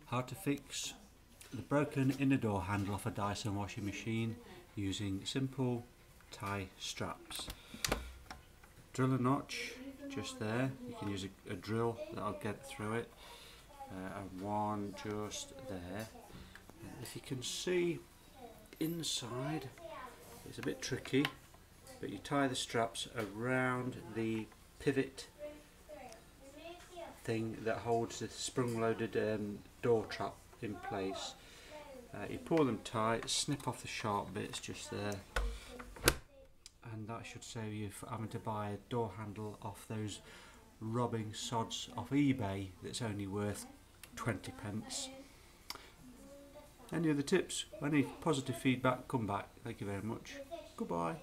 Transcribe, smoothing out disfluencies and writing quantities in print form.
How to fix the broken inner door handle off a Dyson washing machine using simple tie straps. Drill a notch just there. You can use a drill that'll get through it, and one just there. And if you can see inside, it's a bit tricky, but you tie the straps around the pivot thing that holds the sprung-loaded door trap in place. You pull them tight, snip off the sharp bits just there, and that should save you from having to buy a door handle off those robbing sods off eBay that's only worth 20 pence. Any other tips? Any positive feedback, come back. Thank you very much. Goodbye.